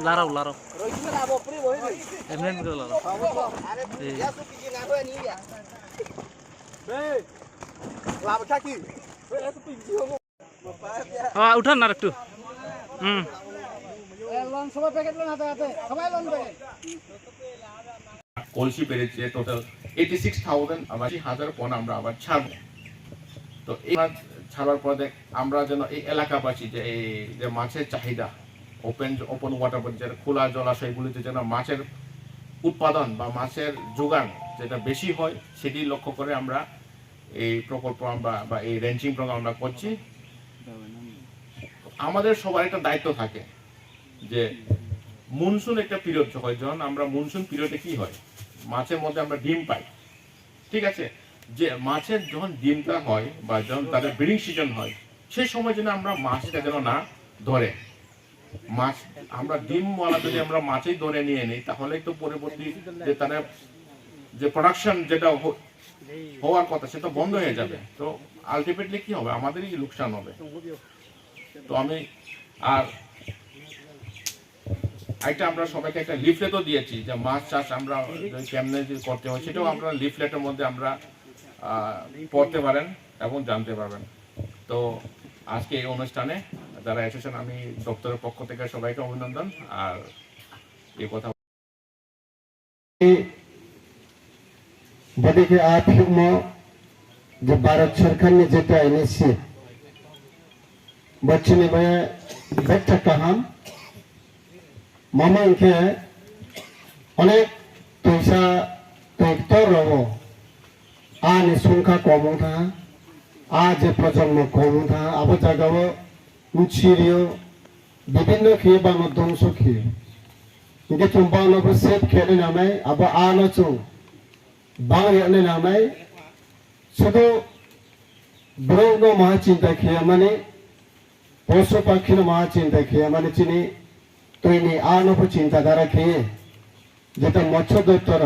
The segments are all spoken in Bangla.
Larau, larau. Emnen ke larau. Ah, udah narik tuh. Loan semua paket loan hati-hati. Kamai loan paket. কলসি বেড়েছে টোটাল 86,000 আমার 1000 পণ আমরা আবার ছাড়বো। তো এই মাছ ছাড়ার পরে আমরা যেন এই এলাকাবাসী যে এই যে মাছের চাহিদা ওপেন ওয়াটার বডি যেটা খোলা জলাশয়গুলিতে যেন মাছের উৎপাদন বা মাছের যোগান যেটা বেশি হয় সেটি লক্ষ্য করে আমরা এই প্রকল্প বা এই রেঞ্চিং প্রোগ্রাম আমরা করছি। আমাদের সবার একটা দায়িত্ব থাকে যে মনসুন একটা পিরিয়ড হয়, যখন আমরা মনসুন পিরিয়ডে কি হয় মাছের মধ্যে আমরা ডিম পাই, ঠিক আছে, যে মাছের যখন ডিমটা হয় বা যখন তাদের ব্রিডিং সিজন হয় সেই সময় যেন আমরা মাছটা যেন না ধরে, মাছ আমরা ডিমওয়ালা যদি আমরা মাছই ধরে নিয়ে নিই তাহলে তো পরবর্তী যে তাদের যে প্রোডাকশন যেটা হওয়ার কথা সেটা বন্ধ হয়ে যাবে। তো আলটিমেটলি কি হবে, আমাদেরই লোকসান হবে। তো আমি আর একটা আমরা সবাইকে একটা লিফলেটও দিয়েছি যে মাছ চাষ আমরা কেমনে করতে হয় সেটাও আমরা লিফলেটের মধ্যে আমরা পড়তে পারেন এবং জানতে পারবেন। তো আজকে এই অনুষ্ঠানে যারা এসেছেন আমি দপ্তরের পক্ষ থেকে সবাইকে অভিনন্দন। আর এই কথা বডিকে যে ভারত সরকার ने যেটা এনেছে बच्चे में बेटा कहां मामा इनके अनेक पैसा तो रहो आने सुनका कम था आज प्रजन्म कम था अब जगह उचिरियो विभिन्न खेल बानो दंसो खेल इनके तुम बानो को सेफ खेले नामे अब आना चो बांगे ने नामे सुधो ब्रोनो महाचिंता खेल माने পশু পাখির মা চিন্তা খেয়ে মানে চিনি তৈরি আনব চিন্তাধারা খেয়ে যেটা মৎস্য দপ্তর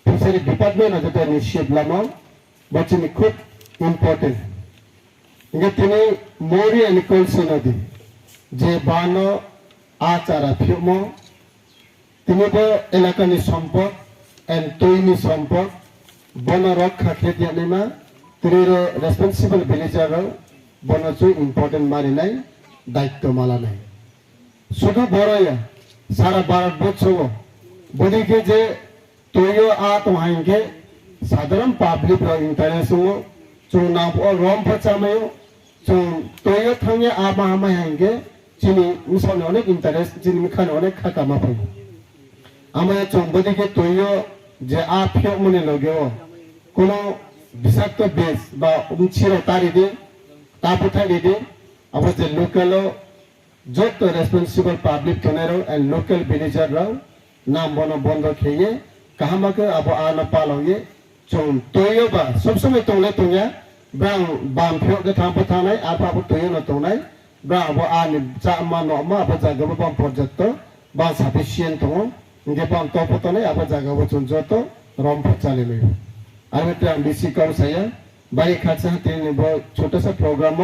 ফিশারি ডিপার্টমেন্ট যেটা নিশ্চিত লামাও বচিনি খুব ইম্পর্টেন্ট ইঙ্গে তিনি মৌরি এনিকলসি নদী যে বানো আচারা ফিউমো তিনি এলাকানি সম্পদ এন্ড তৈরি সম্পদ বন রক্ষা খেতে নেমা তিনি রেসপন্সিবল ভিলেজার বনচু ইম্পর্টেন্ট মারি নাই দায়িত্ব মালা নাই শুধু বড়য়া সারা ভারতবর্ষ বদিকে যে তৈরি তোমাকে সাধারণ পাবলিক ইন্টারেস্ট চুন নাম রম ফচামায় চুন তৈরি থাঙে আবাহামাকে চিনি মিশনে অনেক ইন্টারেস্ট চিনি মিখানে অনেক খাকামা পাই আমায় চুন বদিকে তৈরি যে ফিও মনে লগেও কোনো বিষাক্ত বেশ বা ছিল তারি দিয়ে तापुथा दीदी अब जे लोकल जो तो रेस्पॉन्सिबल पब्लिक टोनेरो एंड लोकल विलेजर राव नाम बनो बंद खेये कहाँ मके अब आना पालोगे चों तोयो बा सब समय तोले तोया ब्रांग बाम फिर के थाम पथाने आप तोयो न तोने ब्रांग अब आने चामा नॉमा अब जागब बाम प्रोजेक्ट बा सफिशिएंट तो इनके बाम तो पथाने अब जागब चुंजो तो रोम पचाले में आने ट्रांडिसी कौन सा या बारी खाचा तीन बहुत छोटा सा प्रोग्राम